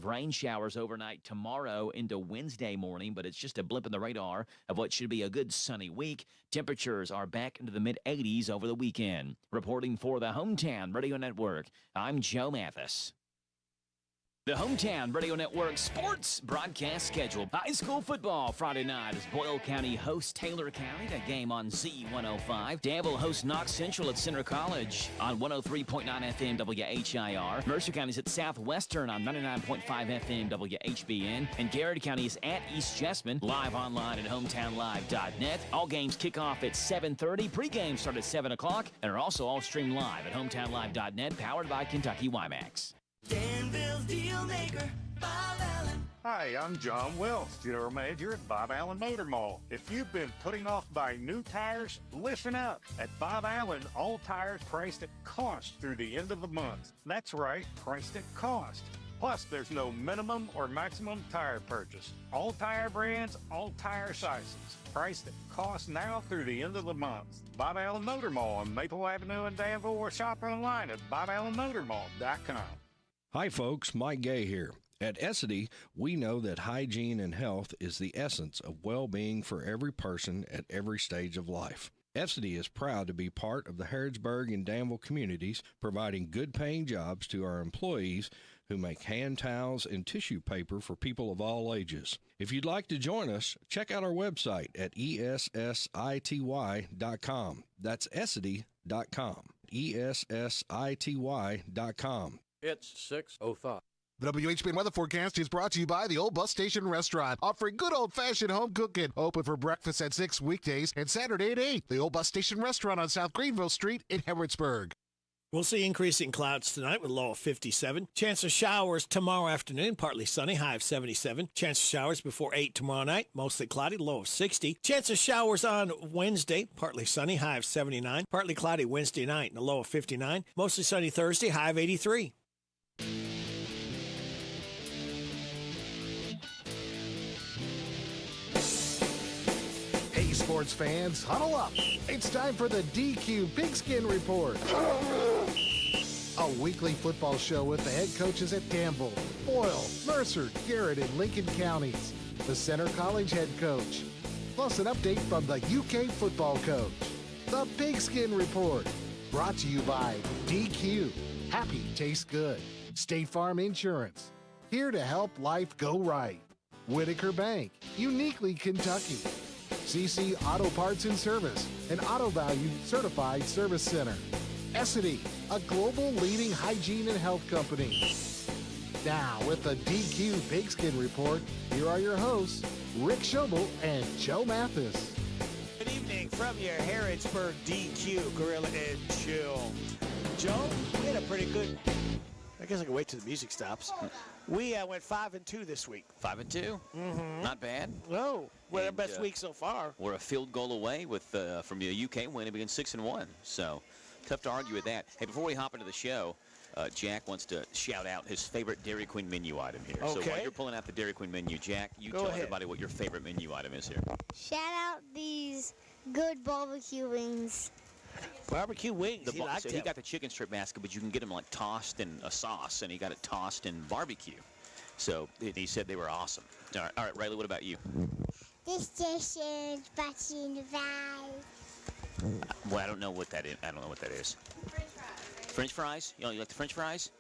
rain showers overnight tomorrow into Wednesday morning, but it's just a blip in the radar of what should be a good sunny week. Temperatures are back into the mid-80s over the weekend. Reporting for the Hometown Radio Network, I'm Joe Mathis. The Hometown Radio Network sports broadcast schedule. High school football Friday night as Boyle County hosts Taylor County, a game on Z105. Danville hosts Knox Central at Center College on 103.9 FM WHIR. Mercer County is at Southwestern on 99.5 FM WHBN. And Garrett County is at East Jessamine, live online at hometownlive.net. All games kick off at 7:30. Pre-games start at 7 o'clock and are also all streamed live at hometownlive.net, powered by Kentucky WiMAX. Danville's deal maker, Bob Allen. Hi, I'm John Wells, General Manager at Bob Allen Motor Mall. If you've been putting off buying new tires, listen up. At Bob Allen, all tires priced at cost through the end of the month. That's right, priced at cost. Plus, there's no minimum or maximum tire purchase. All tire brands, all tire sizes. Priced at cost now through the end of the month. Bob Allen Motor Mall on Maple Avenue in Danville, or shop online at boballenmotormall.com. Hi folks, Mike Gay here. At Essity, we know that hygiene and health is the essence of well-being for every person at every stage of life. Essity is proud to be part of the Harrodsburg and Danville communities, providing good-paying jobs to our employees who make hand towels and tissue paper for people of all ages. If you'd like to join us, check out our website at essity.com. That's essity.com. essity.com. It's 6:05. The WHBN weather forecast is brought to you by the Old Bus Station Restaurant, offering good old-fashioned home cooking. Open for breakfast at 6 weekdays and Saturday at 8. The Old Bus Station Restaurant on South Greenville Street in Harrodsburg. We'll see increasing clouds tonight with a low of 57. Chance of showers tomorrow afternoon, partly sunny, high of 77. Chance of showers before 8 tomorrow night, mostly cloudy, low of 60. Chance of showers on Wednesday, partly sunny, high of 79. Partly cloudy Wednesday night and a low of 59. Mostly sunny Thursday, high of 83. Hey, sports fans, huddle up. It's time for the DQ Pigskin Report. A weekly football show with the head coaches at Danville, Boyle, Mercer, Garrett, and Lincoln counties. The Center College head coach. Plus an update from the UK football coach. The Pigskin Report. Brought to you by DQ. Happy tastes good. State Farm Insurance. Here to help life go right. Whitaker Bank. Uniquely Kentucky. CC Auto Parts and Service, an Auto Value Certified Service Center. Essity, a global leading hygiene and health company. Now, with the DQ Pigskin Report, here are your hosts, Rick Schobel and Joe Mathis. Good evening from your Harrodsburg DQ Gorilla and Chill. Joe, we had a pretty good, I guess I can wait till the music stops. We went 5-2 this week. 5-2? Mm-hmm. Not bad. No, we're our best week so far. We're a field goal away with from the UK winning being 6-1. So tough to argue with that. Hey, before we hop into the show, Jack wants to shout out his favorite Dairy Queen menu item here. Okay. So while you're pulling out the Dairy Queen menu, Jack, you tell everybody what your favorite menu item is here. Shout out these good barbecue wings. Barbecue wings. He got the chicken strip basket, but you can get them like tossed in a sauce, and he got it tossed in barbecue. So he said they were awesome. All right, Riley, what about you? This dish is butty in the valley. Well, I don't know what that is. French fries. You like the French fries?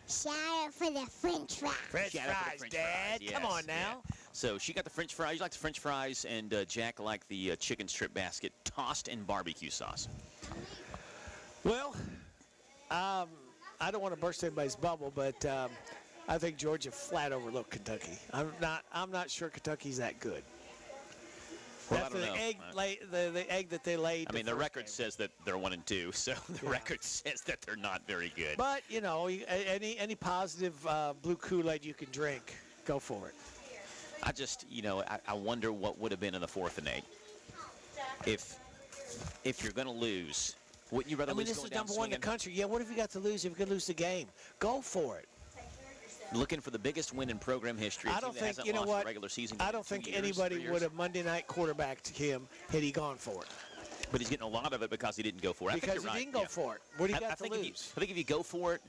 Shout out for the French fries. French fries, Dad. Yes, come on now. Yeah. So she got the French fries. You like the French fries, and Jack liked the chicken strip basket tossed in barbecue sauce. Well, I don't want to burst anybody's bubble, but I think Georgia flat overlooked Kentucky. I'm not sure Kentucky's that good. Well, That's I don't know. The egg that they laid. I mean, the record says that they're 1-2, so the record says that they're not very good. But you know, any positive blue Kool-Aid you can drink, go for it. I just, I wonder what would have been in the 4th and 8. If you're going to lose, wouldn't you rather lose? This is number one in the country. Yeah, what have you got to lose if you could lose the game? Go for it. Looking for the biggest win in program history. I don't think, you know what, I don't think anybody would have Monday night quarterbacked him had he gone for it. But he's getting a lot of it because he didn't go for it. Because he didn't go for it. What do you got to lose? I think if you go for it,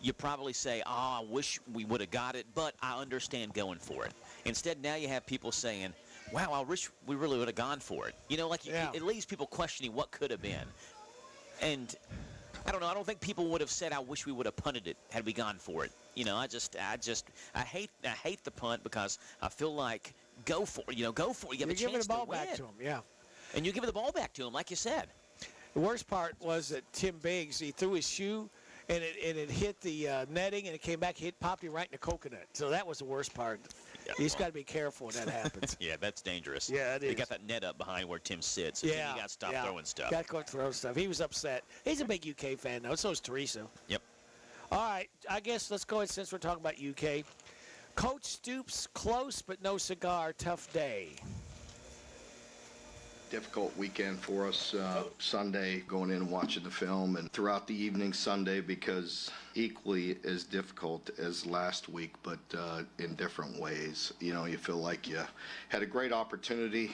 you probably say, I wish we would have got it, but I understand going for it. Instead, now you have people saying, wow, I wish we really would have gone for it. It leaves people questioning what could have been. And I don't know. I don't think people would have said, I wish we would have punted it had we gone for it. I hate the punt because I feel like go for it. Go for it. You have a chance to win. You're giving the ball back to him, yeah. And you give the ball back to him, like you said. The worst part was that Tim Biggs, he threw his shoe, and it hit the netting, and it came back, popped him right in the coconut. So that was the worst part. Yeah, He's got to be careful when that happens. Yeah, that's dangerous. Yeah, it is. They got that net up behind where Tim sits. And you got to stop throwing stuff. Got to throw stuff. He was upset. He's a big UK fan, though. So is Teresa. Yep. All right, I guess let's go ahead since we're talking about UK. Coach Stoops, close but no cigar, tough day. Difficult weekend for us. Sunday, going in and watching the film, and throughout the evening Sunday, because equally as difficult as last week, but in different ways. You feel like you had a great opportunity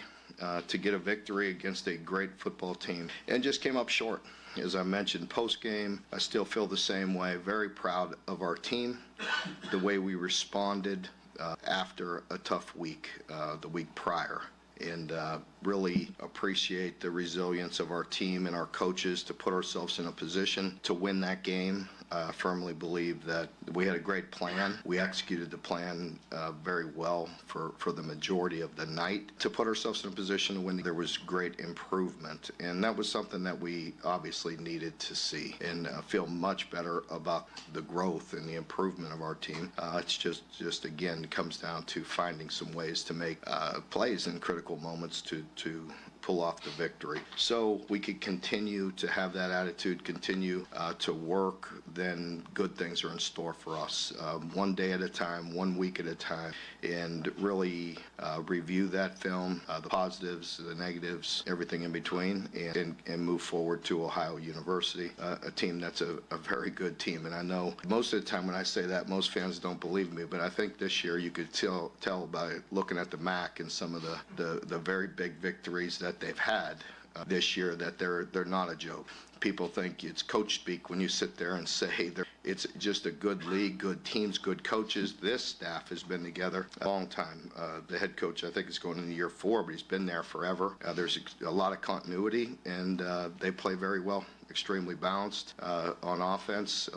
to get a victory against a great football team and just came up short. As I mentioned post-game, I still feel the same way. Very proud of our team, the way we responded after a tough week, the week prior. And really appreciate the resilience of our team and our coaches to put ourselves in a position to win that game. I firmly believe that we had a great plan. We executed the plan very well for the majority of the night to put ourselves in a position to win. There was great improvement, and that was something that we obviously needed to see and feel much better about the growth and the improvement of our team. It's just again comes down to finding some ways to make plays in critical moments to pull off the victory. So we could continue to have that attitude, continue to work, then good things are in store for us. One day at a time, 1 week at a time, and really review that film, the positives, the negatives, everything in between, and move forward to Ohio University, a team that's a very good team. And I know most of the time when I say that, most fans don't believe me, but I think this year you could tell by looking at the MAC and some of the very big victories that they've had this year that they're not a joke. People think it's coach speak when you sit there and say it's just a good league, good teams, good coaches. This staff has been together a long time. The head coach, I think, is going into year 4, but he's been there forever. There's a lot of continuity, and they play very well, extremely balanced on offense,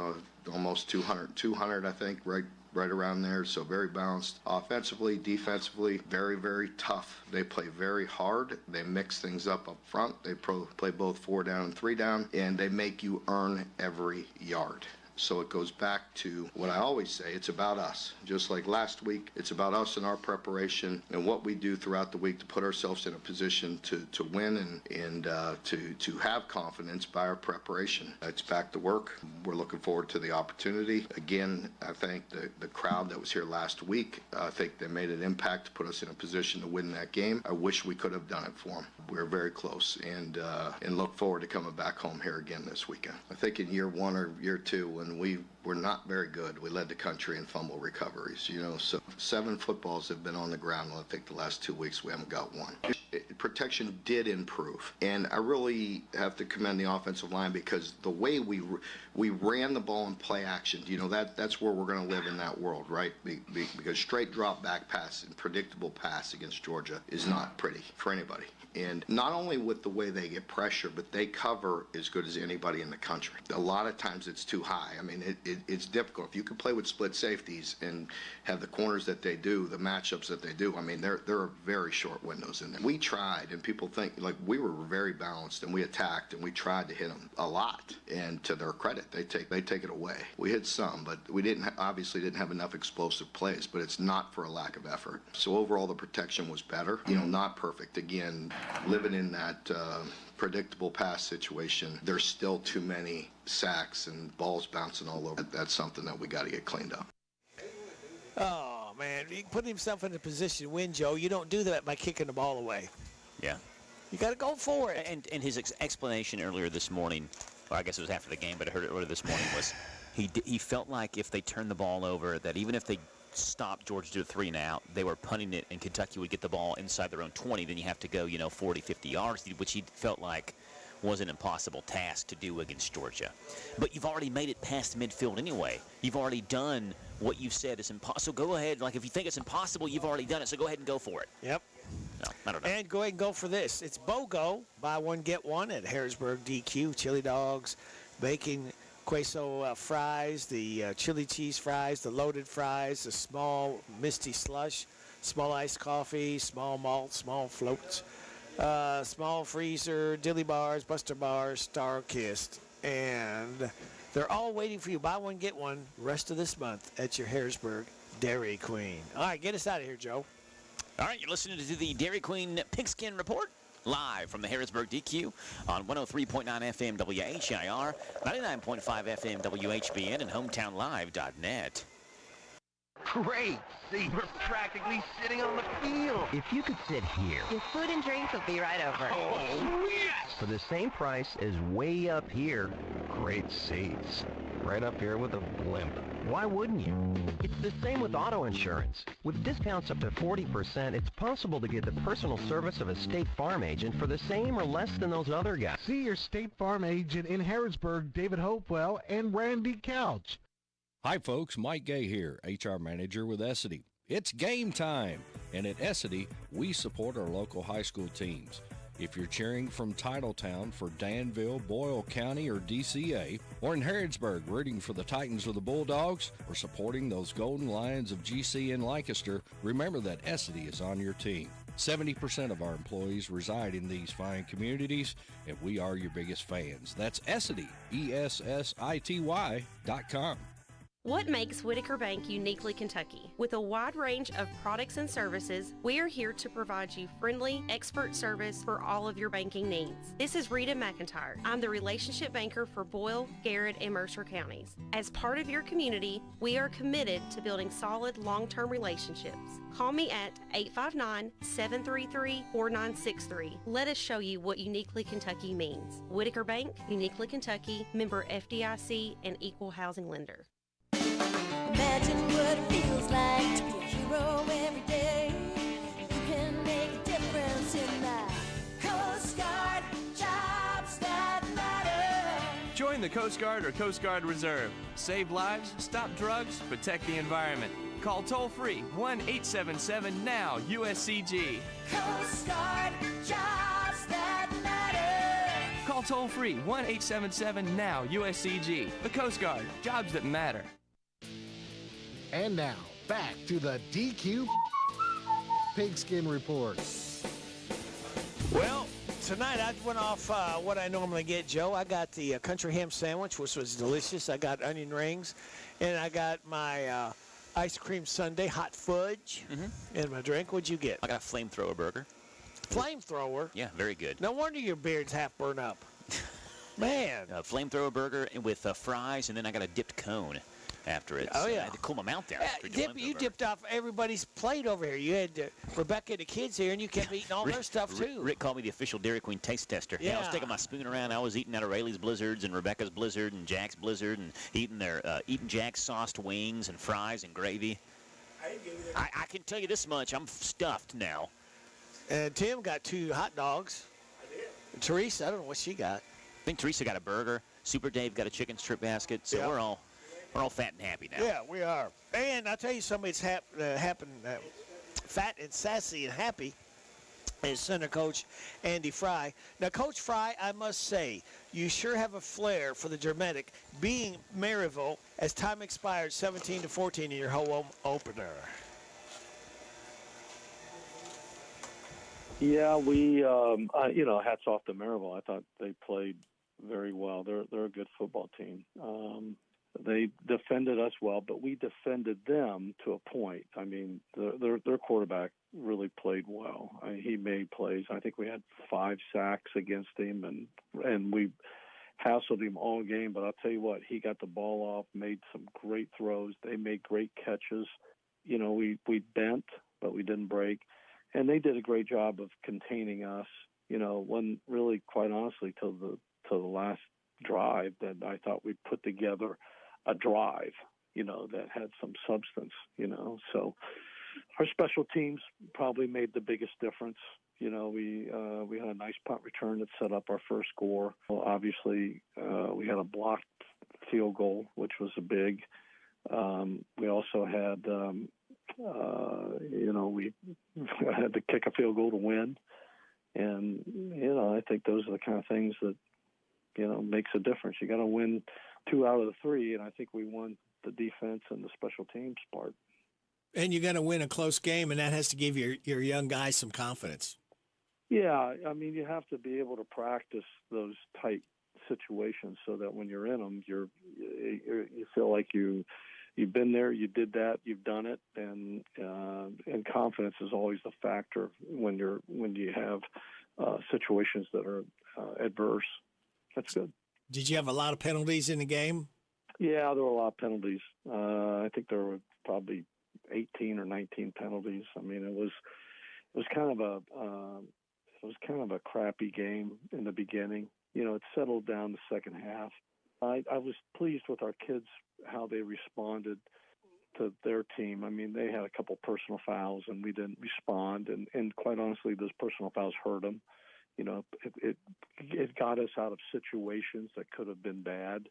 almost 200, I think, right around there, so very balanced offensively, defensively, very, very tough. They play very hard. They mix things up front. They play both 4 down and 3 down, and they make you earn every yard. So it goes back to what I always say, it's about us. Just like last week, it's about us and our preparation and what we do throughout the week to put ourselves in a position to win and to have confidence by our preparation. It's back to work. We're looking forward to the opportunity. Again, I think the crowd that was here last week, I think they made an impact to put us in a position to win that game. I wish we could have done it for them. We were very close, and look forward to coming back home here again this weekend. I think in year 1 or year 2, when we were not very good, we led the country in fumble recoveries, so 7 footballs have been on the ground. I think the last 2 weeks we haven't got one. Protection did improve, and I really have to commend the offensive line because the way we ran the ball in play action, that's where we're going to live in that world, right? Because straight drop back pass and predictable pass against Georgia is not pretty for anybody. And not only with the way they get pressure, but they cover as good as anybody in the country. A lot of times it's too high. I mean, it's difficult. If you can play with split safeties and have the corners that they do, the matchups that they do, I mean, there are very short windows in there. We tried, and people think, like, we were very balanced, and we attacked, and we tried to hit them a lot. And to their credit, they take it away. We hit some, but we obviously didn't have enough explosive plays, but it's not for a lack of effort. So overall, the protection was better. Not perfect. Again, living in that predictable pass situation, there's still too many sacks and balls bouncing all over. That's something that we got to get cleaned up. Oh, man. He put himself in a position to win, Joe. You don't do that by kicking the ball away. Yeah. You got to go for it. And his explanation earlier this morning, or I guess it was after the game, but I heard it earlier this morning, was he felt like if they turned the ball over, that even if they stopped Georgia to a 3 and out, they were punting it, and Kentucky would get the ball inside their own 20. Then you have to go, 40, 50 yards, which he felt like was an impossible task to do against Georgia. But you've already made it past midfield anyway. You've already done what you've said is impossible. So go ahead. Like, if you think it's impossible, you've already done it. So go ahead and go for it. Yep. No, I don't know. And go ahead and go for this. It's BOGO, buy one, get one at Harrisburg DQ. Chili dogs, bacon, queso fries, the chili cheese fries, the loaded fries, the small misty slush, small iced coffee, small malt, small floats, small freezer, dilly bars, buster bars, star kissed. And they're all waiting for you. Buy one, get one rest of this month at your Harrisburg Dairy Queen. All right, get us out of here, Joe. All right, you're listening to the Dairy Queen Pigskin Report, live from the Harrisburg DQ on 103.9 FM WHIR, 99.5 FM WHBN, and HometownLive.net. Great! See, we're practically sitting on the field. If you could sit here. Your food and drinks will be right over. Oh, yes! For the same price as way up here. Great seats. Right up here with a blimp. Why wouldn't you? It's the same with auto insurance. With discounts up to 40%, it's possible to get the personal service of a State Farm agent for the same or less than those other guys. See your State Farm agent in Harrisburg, David Hopewell and Randy Couch. Hi folks, Mike Gay here, HR Manager with Essity. It's game time, and at Essity, we support our local high school teams. If you're cheering from Titletown for Danville, Boyle County, or DCA, or in Harrodsburg rooting for the Titans or the Bulldogs, or supporting those Golden Lions of GC in Lancaster, remember that Essity is on your team. 70% of our employees reside in these fine communities, and we are your biggest fans. That's Essity, ESSITY.com. What makes Whitaker Bank uniquely Kentucky? With a wide range of products and services, we are here to provide you friendly, expert service for all of your banking needs. This is Rita McIntyre. I'm the relationship banker for Boyle, Garrett, and Mercer counties. As part of your community, we are committed to building solid, long-term relationships. Call me at 859-733-4963. Let us show you what uniquely Kentucky means. Whitaker Bank, uniquely Kentucky, member FDIC, and equal housing lender. Imagine what it feels like to be a hero every day. You can make a difference in life. Coast Guard, jobs that matter. Join the Coast Guard or Coast Guard Reserve. Save lives, stop drugs, protect the environment. Call toll-free 1-877-NOW-USCG. Coast Guard, jobs that matter. Call toll-free 1-877-NOW-USCG. The Coast Guard, jobs that matter. And now, back to the DQ Pigskin Report. Well, tonight I went off what I normally get, Joe. I got the country ham sandwich, which was delicious. I got onion rings, and I got my ice cream sundae, hot fudge, and my drink. What'd you get? I got a flamethrower burger. Flamethrower? Yeah, very good. No wonder your beard's half burned up. Man. Flamethrower burger with fries, and then I got a dipped cone after it. Oh, so yeah. I had to cool my mouth down. You dipped off everybody's plate over here. You had Rebecca and the kids here, and you kept eating all their stuff, too. Rick called me the official Dairy Queen taste tester. Yeah. I was taking my spoon around. I was eating out of Rayleigh's Blizzards and Rebecca's Blizzard and Jack's Blizzard and eating their Jack's sauced wings and fries and gravy. I can tell you this much. I'm stuffed now. And Tim got 2 hot dogs. I did. And Teresa, I don't know what she got. I think Teresa got a burger. Super Dave got a chicken strip basket. So we're all fat and happy now. Yeah, we are. And I'll tell you somebody that's fat and sassy and happy is center coach Andy Fry. Now, Coach Fry, I must say, you sure have a flair for the dramatic, being Maryville as time expired 17-14 in your home opener. Yeah, we, hats off to Maryville. I thought they played very well. They're a good football team. They defended us well, but we defended them to a point. I mean, their quarterback really played well. I mean, he made plays. I think we had 5 sacks against him, and we hassled him all game. But I'll tell you what, he got the ball off, made some great throws. They made great catches. You know, we bent, but we didn't break. And they did a great job of containing us. You know, when really, quite honestly, till the last drive, that I thought we'd put together a drive, you know, that had some substance, you know. So our special teams probably made the biggest difference. We had a nice punt return that set up our first score. Well, obviously, we had a blocked field goal, which was a big. We also had, we had to kick a field goal to win. And, I think those are the kind of things that, makes a difference. You got to win 2 out of the 3, and I think we won the defense and the special teams part. And you're going to win a close game, and that has to give your young guys some confidence. Yeah, I mean, you have to be able to practice those tight situations so that when you're in them, you feel like you've been there, you did that, you've done it, and confidence is always the factor when you have situations that are adverse. That's good. Did you have a lot of penalties in the game? Yeah, there were a lot of penalties. I think there were probably 18 or 19 penalties. I mean, it was kind of a crappy game in the beginning. It settled down the second half. I was pleased with our kids, how they responded to their team. I mean, they had a couple personal fouls, and we didn't respond. And quite honestly, those personal fouls hurt them. It got us out of situations that could have been bad.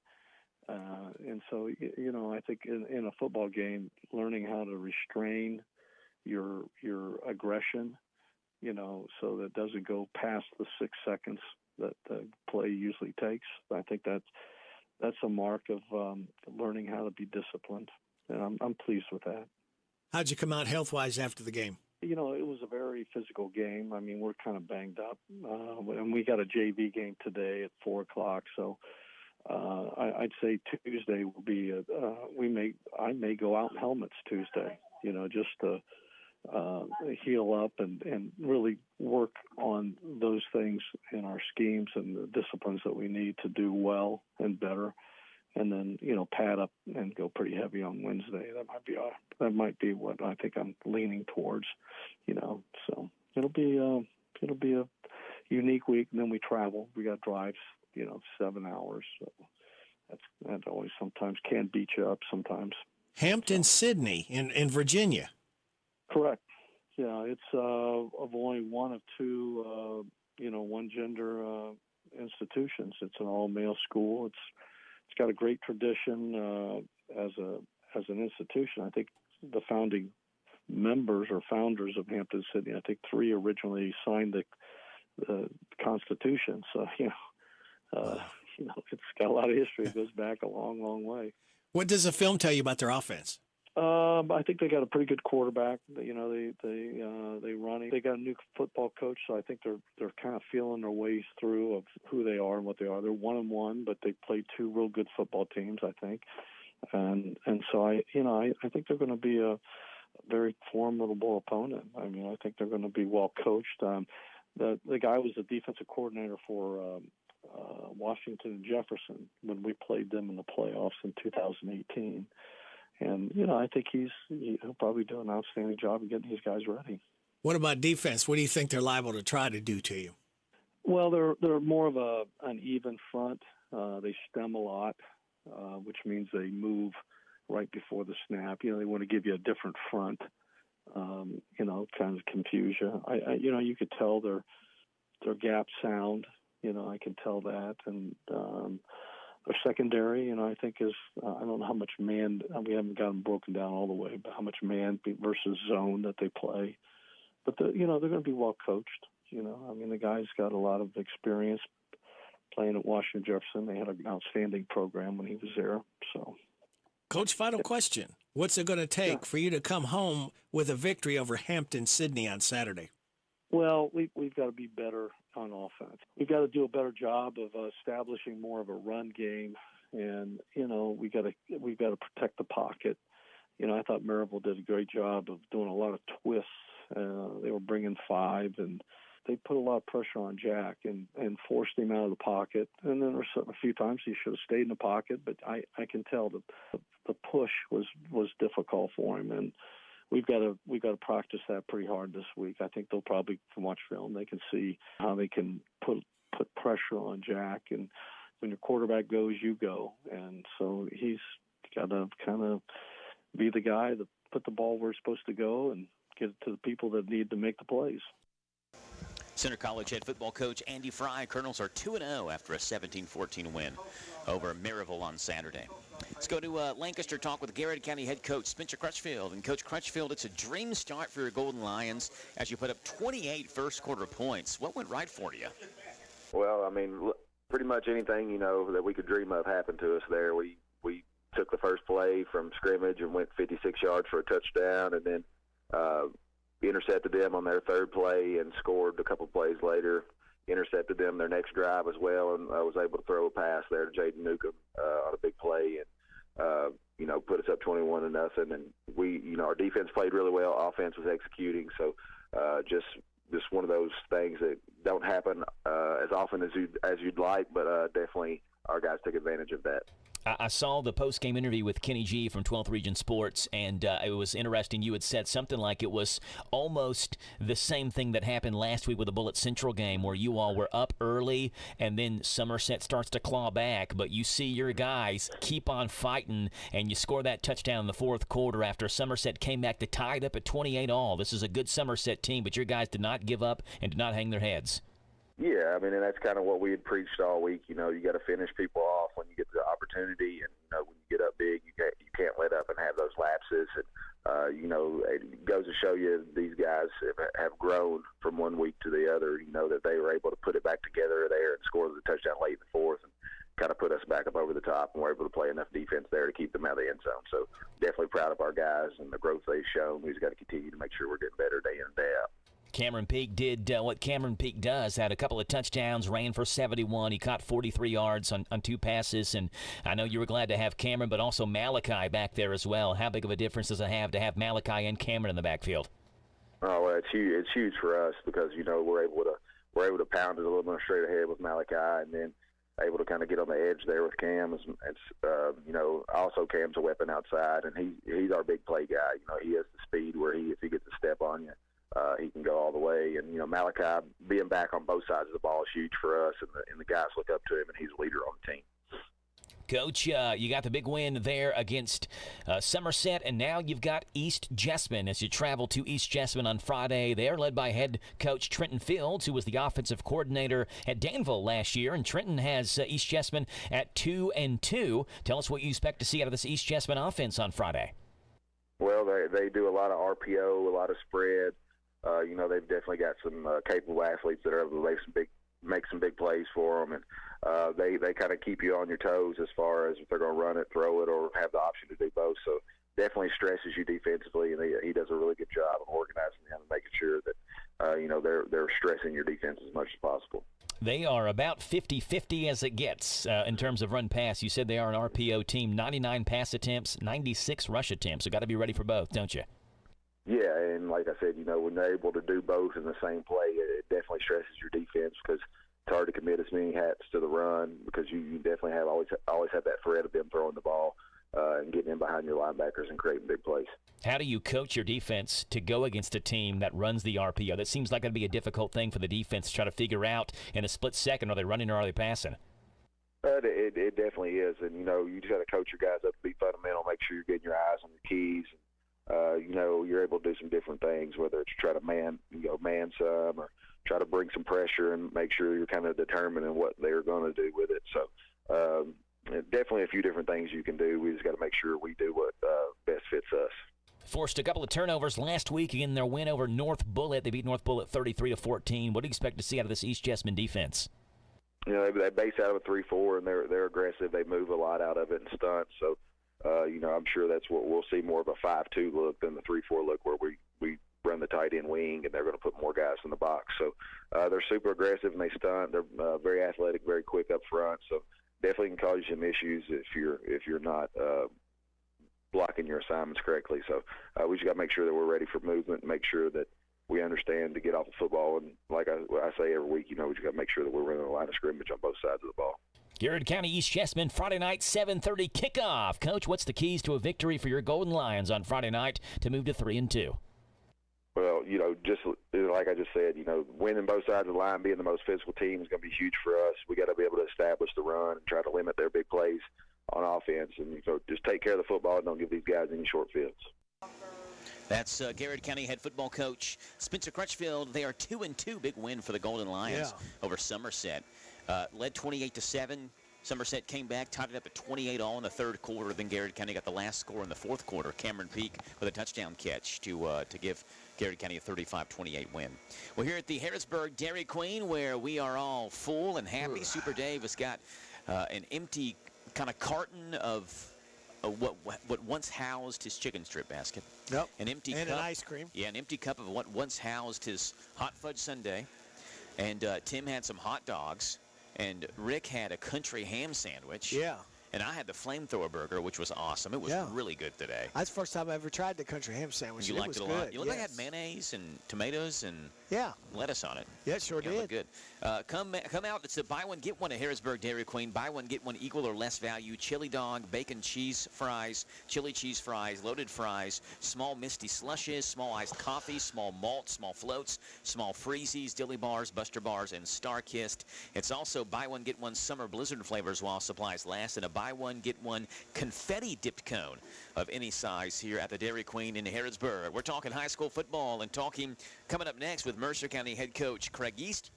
And so, I think in a football game, learning how to restrain your aggression, so that it doesn't go past the 6 seconds that the play usually takes. I think that's a mark of learning how to be disciplined, and I'm pleased with that. How'd you come out health-wise after the game? It was a very physical game. I mean, we're kind of banged up, and we got a JV game today at 4:00. So I'd say Tuesday will be. I may go out in helmets Tuesday. Just to heal up and really work on those things in our schemes and the disciplines that we need to do well and better. And then, pad up and go pretty heavy on Wednesday. That might be what I think I'm leaning towards, So it'll be a unique week. And then we travel. We got drives, 7 hours. So that always sometimes can beat you up sometimes. Hampton, Sydney in Virginia. Correct. Yeah, it's of only one of two, one gender institutions. It's an all-male school. It's got a great tradition as an institution. I think the founding members or founders of Hampton Sydney, I think 3 originally signed the Constitution. So it's got a lot of history. It goes back a long, long way. What does the film tell you about their offense? I think they got a pretty good quarterback. They running. They got a new football coach, so I think they're kind of feeling their ways through of who they are and what they are. They're 1-1, but they played 2 real good football teams, I think, and so I think they're going to be a very formidable opponent. I mean, I think they're going to be well coached. The guy was the defensive coordinator for Washington and Jefferson when we played them in the playoffs in 2018. And, I think he'll probably do an outstanding job of getting these guys ready. What about defense? What do you think they're liable to try to do to you? Well, they're more of an even front. They stem a lot, which means they move right before the snap. They want to give you a different front, kind of confuse you. You could tell their gap sound. I can tell that. And their secondary, I think is, I don't know how much man, we haven't got them broken down all the way, but how much man versus zone that they play. But, they're going to be well coached. The guy's got a lot of experience playing at Washington Jefferson. They had an outstanding program when he was there. So, Coach, final question. What's it going to take for you to come home with a victory over Hampton Sydney on Saturday? Well, we've got to be better on offense. We've got to do a better job of establishing more of a run game, and we've got to protect the pocket. I thought Maryville did a great job of doing a lot of twists. They were bringing 5, and they put a lot of pressure on Jack and forced him out of the pocket. And then there were a few times he should have stayed in the pocket, but I can tell that the push was difficult for him, and we've got to practice that pretty hard this week. I think they'll probably can watch film. They can see how they can put pressure on Jack, and when your quarterback goes, you go. And so he's got to kind of be the guy that put the ball where it's supposed to go and get it to the people that need to make the plays. Center College head football coach Andy Fry. Colonels are 2-0 after a 17-14 win over Maryville on Saturday. Let's go to Lancaster, talk with Garrett County head coach Spencer Crutchfield. And Coach Crutchfield, it's a dream start for your Golden Lions as you put up 28 first-quarter points. What went right for you? Well, I mean, pretty much anything, that we could dream of happened to us there. We took the first play from scrimmage and went 56 yards for a touchdown, and then intercepted them on their third play and scored a couple plays later. Intercepted them their next drive as well, and I was able to throw a pass there to Jaden Newcomb on a big play, and put us up 21-0. And we, our defense played really well. Offense was executing, so just one of those things that don't happen as often as you'd like, but definitely our guys took advantage of that. I saw the post-game interview with Kenny G from 12th Region Sports, and it was interesting. You had said something like it was almost the same thing that happened last week with the Bullitt Central game, where you all were up early, and then Somerset starts to claw back, but you see your guys keep on fighting, and you score that touchdown in the fourth quarter after Somerset came back to tie it up at 28-all. This is a good Somerset team, but your guys did not give up and did not hang their heads. Yeah, I mean, and that's kind of what we had preached all week. You got to finish people off when you get the opportunity, and when you get up big, you can't let up and have those lapses. And it goes to show you these guys have grown from one week to the other. That they were able to put it back together there and score the touchdown late in the fourth, and kind of put us back up over the top, and we're able to play enough defense there to keep them out of the end zone. So definitely proud of our guys and the growth they've shown. We've got to continue to make sure we're getting better day in and day out. Cameron Peak did what Cameron Peak does, had a couple of touchdowns, ran for 71. He caught 43 yards on two passes, and I know you were glad to have Cameron, but also Malachi back there as well. How big of a difference does it have to have Malachi and Cameron in the backfield? Oh, well, it's huge. It's huge for us because we're able to pound it a little more straight ahead with Malachi, and then able to kind of get on the edge there with Cam. Also Cam's a weapon outside, and he's our big play guy. He has the speed where if he gets a step on you, he can go all the way. And, Malachi being back on both sides of the ball is huge for us, and the guys look up to him, and he's a leader on the team. Coach, you got the big win there against Somerset, and now you've got East Jessamine as you travel to East Jessamine on Friday. They're led by head coach Trenton Fields, who was the offensive coordinator at Danville last year, and Trenton has East Jessamine at 2-2. Tell us what you expect to see out of this East Jessamine offense on Friday. Well, they do a lot of RPO, a lot of spread. They've definitely got some capable athletes that are able to make some big plays for them, and they kind of keep you on your toes as far as if they're going to run it, throw it, or have the option to do both. So definitely stresses you defensively, and he does a really good job of organizing them and making sure that they're stressing your defense as much as possible. They are about 50-50 as it gets in terms of run-pass. You said they are an RPO team, 99 pass attempts, 96 rush attempts. So got to be ready for both, don't you? Yeah, and like I said, when they're able to do both in the same play, it definitely stresses your defense because it's hard to commit as many hats to the run because you definitely always have that threat of them throwing the ball and getting in behind your linebackers and creating big plays. How do you coach your defense to go against a team that runs the RPO? That seems like it'd be a difficult thing for the defense to try to figure out in a split second. Are they running or are they passing? It definitely is, and you just got to coach your guys up to be fundamental, make sure you're getting your eyes on your keys. You're able to do some different things, whether it's try to man some or try to bring some pressure and make sure you're kind of determining what they're going to do with it. So definitely a few different things you can do. We just got to make sure we do what best fits us. Forced a couple of turnovers last week in their win over North Bullitt. They beat North Bullitt 33-14. What do you expect to see out of this East Jessamine defense? They base out of a 3-4, and they're aggressive. They move a lot out of it and stunt. So, I'm sure that's what we'll see, more of a 5-2 look than the 3-4 look where we run the tight end wing, and they're going to put more guys in the box. So they're super aggressive, and they stunt. They're very athletic, very quick up front. So definitely can cause you some issues if you're not blocking your assignments correctly. So we just got to make sure that we're ready for movement and make sure that we understand to get off the football. And like I say every week, we just got to make sure that we're running the line of scrimmage on both sides of the ball. Garrett County, East Jessamine, Friday night, 7:30 kickoff. Coach, what's the keys to a victory for your Golden Lions on Friday night to move to 3-2? Well, just like I just said, winning both sides of the line, being the most physical team is going to be huge for us. We got to be able to establish the run and try to limit their big plays on offense, and just take care of the football and don't give these guys any short fields. That's Garrett County head football coach Spencer Crutchfield. They are 2-2. Big win for the Golden Lions over Somerset. Led 28-7. Somerset came back, tied it up at 28-all in the third quarter. Then Garrett County got the last score in the fourth quarter. Cameron Peak with a touchdown catch to give Garrett County a 35-28 win. We're here at the Harrisburg Dairy Queen, where we are all full and happy. Super Dave has got an empty kind of carton of what once housed his chicken strip basket. Yep. An empty and cup. an ice cream. Yeah, an empty cup of what once housed his hot fudge sundae. And Tim had some hot dogs. And Rick had a country ham sandwich. Yeah. And I had the flamethrower burger, which was awesome. It was really good today. That's the first time I ever tried the country ham sandwich. You liked it a lot. Good. You looked like it had mayonnaise and tomatoes and lettuce on it. Yeah, it sure It did. looked good. Come out. It's a buy one, get one at Harrisburg Dairy Queen. Buy one, get one equal or less value. Chili dog, bacon cheese fries, chili cheese fries, loaded fries, small misty slushes, small iced coffee, small malt, small floats, small freezies, dilly bars, Buster bars, and Star-Kissed. It's also buy one, get one summer blizzard flavors while supplies last, and a buy one, get one confetti dipped cone of any size here at the Dairy Queen in Harrisburg. We're talking high school football and talking coming up next with Mercer County head coach Craig East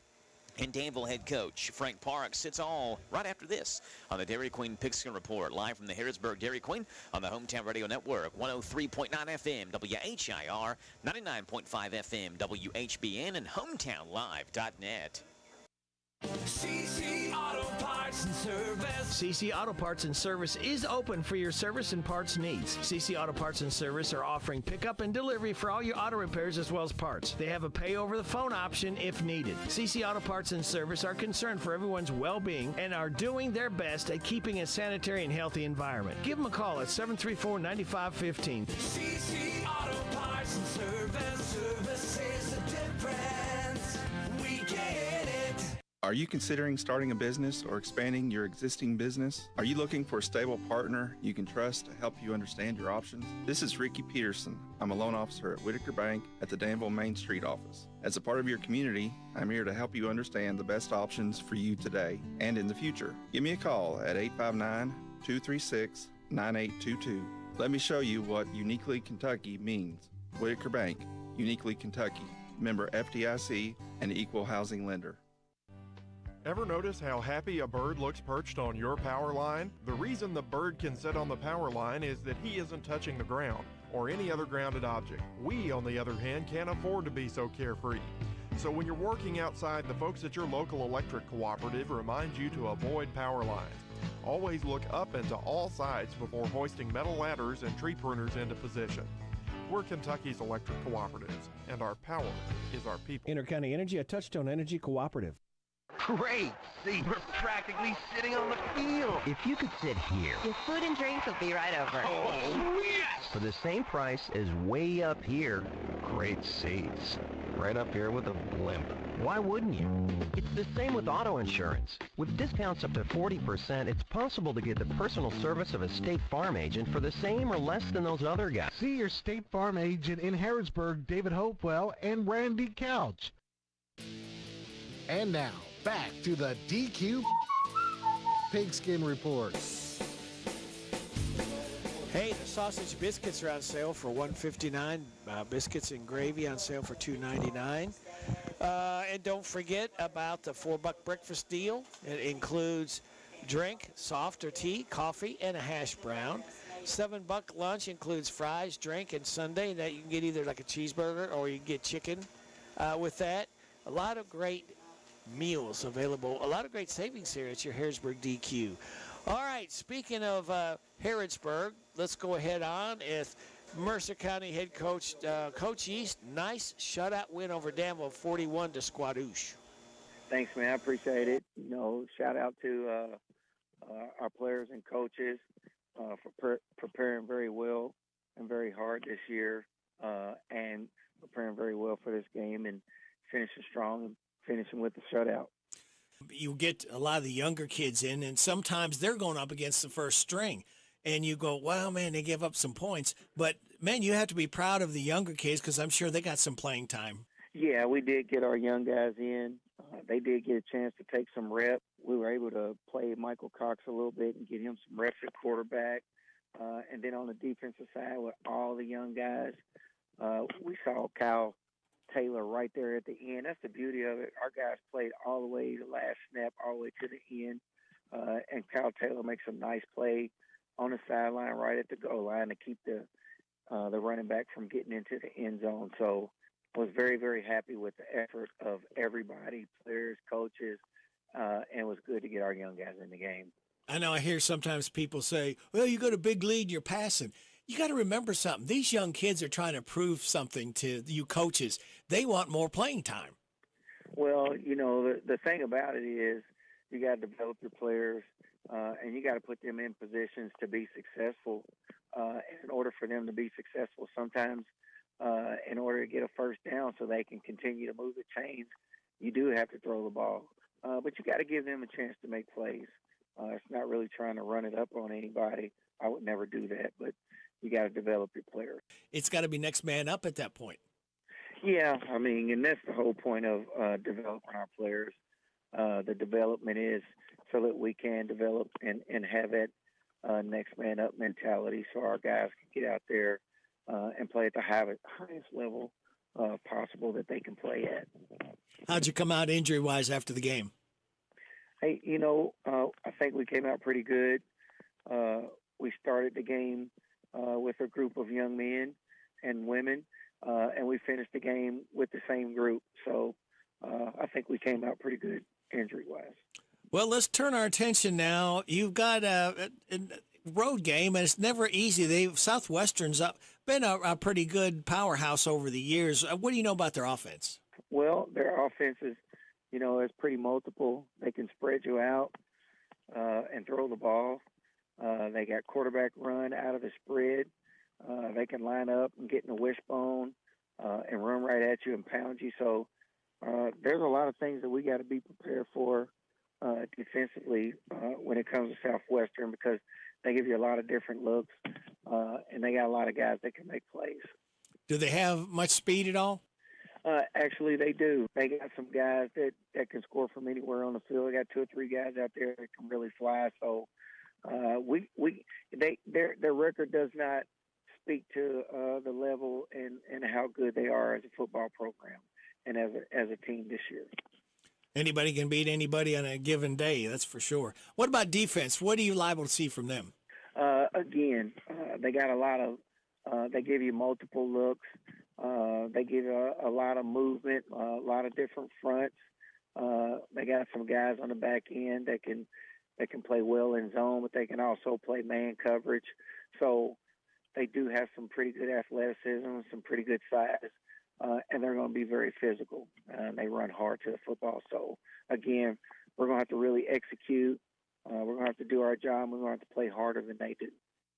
and Danville head coach Frank Parks. It's all right after this on the Dairy Queen Pigskin Report, live from the Harrisburg Dairy Queen on the Hometown Radio Network, 103.9 FM WHIR, 99.5 FM WHBN, and HometownLive.net. CC Auto Parts and Service. CC Auto Parts and Service is open for your service and parts needs. CC Auto Parts and Service are offering pickup and delivery for all your auto repairs as well as parts. They have a pay over the phone option if needed. CC Auto Parts and Service are concerned for everyone's well-being and are doing their best at keeping a sanitary and healthy environment. Give them a call at 734-9515. CC Auto Parts and Service. Service is the difference. We get it. Are you considering starting a business or expanding your existing business? Are you looking for a stable partner you can trust to help you understand your options? This is Ricky Peterson. I'm a loan officer at Whitaker Bank at the Danville Main Street office. As a part of your community, I'm here to help you understand the best options for you today and in the future. Give me a call at 859-236-9822. Let me show you what Uniquely Kentucky means. Whitaker Bank, Uniquely Kentucky, member FDIC, and equal housing lender. Ever notice how happy a bird looks perched on your power line? The reason the bird can sit on the power line is that he isn't touching the ground or any other grounded object. We, on the other hand, can't afford to be so carefree. So when you're working outside, the folks at your local electric cooperative remind you to avoid power lines. Always look up and to all sides before hoisting metal ladders and tree pruners into position. We're Kentucky's electric cooperatives, and our power is our people. Intercounty Energy, a Touchstone Energy cooperative. Great. See, we're practically sitting on the field. If you could sit here. Your food and drinks will be right over. Oh, yes! For the same price as way up here. Great seats. Right up here with a blimp. Why wouldn't you? It's the same with auto insurance. With discounts up to 40%, it's possible to get the personal service of a State Farm agent for the same or less than those other guys. See your State Farm agent in Harrisburg, David Hopewell and Randy Couch. And now, back to the DQ Pigskin Report. Hey, the sausage biscuits are on sale for $1.59. Biscuits and gravy on sale for $2.99. And don't forget about the $4 breakfast deal. It includes drink, soft or tea, coffee, and a hash brown. $7 lunch includes fries, drink, and sundae. That you can get either like a cheeseburger or you can get chicken with that. A lot of great meals available. A lot of great savings here at your Harrisburg DQ. All right, speaking of Harrisburg, let's go ahead on with Mercer County head coach, Coach East. Nice shutout win over Danville, 41 to Squadouche. Thanks, man. I appreciate it. You know, shout out to our players and coaches for preparing very well and very hard this year and preparing very well for this game and finishing strong and finishing with the shutout. You get a lot of the younger kids in, and sometimes they're going up against the first string. And you go, wow, man, they give up some points. But, man, you have to be proud of the younger kids because I'm sure they got some playing time. Yeah, we did get our young guys in. They did get a chance to take some reps. We were able to play Michael Cox a little bit and get him some reps at quarterback. And then on the defensive side with all the young guys, we saw Kyle Taylor right there at the end. That's the beauty of it. Our guys played all the way to the last snap, all the way to the end. And Kyle Taylor makes a nice play on the sideline right at the goal line to keep the running back from getting into the end zone. So I was very, very happy with the effort of everybody, players, coaches, and it was good to get our young guys in the game. I know I hear sometimes people say, well, you got a big lead, you're passing. You got to remember something. These young kids are trying to prove something to you coaches. They want more playing time. Well, the thing about it is you got to develop your players, and you got to put them in positions to be successful. In order for them to be successful, sometimes in order to get a first down so they can continue to move the chains, you do have to throw the ball. But you got to give them a chance to make plays. It's not really trying to run it up on anybody. I would never do that, but you got to develop your players. It's got to be next man up at that point. Yeah, I mean, and that's the whole point of developing our players. The development is so that we can develop and have that next man up mentality so our guys can get out there and play at the highest level possible that they can play at. How'd you come out injury-wise after the game? Hey, I think we came out pretty good. We started the game with a group of young men and women, and we finished the game with the same group. So I think we came out pretty good injury-wise. Well, let's turn our attention now. You've got a road game, and it's never easy. Southwestern's been a pretty good powerhouse over the years. What do you know about their offense? Well, their offense is, is pretty multiple. They can spread you out and throw the ball. They got quarterback run out of the spread. They can line up and get in the wishbone and run right at you and pound you. So there's a lot of things that we got to be prepared for defensively when it comes to Southwestern because they give you a lot of different looks, and they got a lot of guys that can make plays. Do they have much speed at all? Actually, they do. They got some guys that can score from anywhere on the field. They got 2 or 3 guys out there that can really fly. So their record does not speak to the level and how good they are as a football program and as a team this year. Anybody can beat anybody on a given day, that's for sure. What about defense? What are you liable to see from them? Again, they got a lot of they give you multiple looks. They give you a lot of movement, a lot of different fronts. They got some guys on the back end that can play well in zone, but they can also play man coverage. So they do have some pretty good athleticism, some pretty good size, and they're going to be very physical. They run hard to the football. So, again, we're going to have to really execute. We're going to have to do our job. We're going to have to play harder than they do.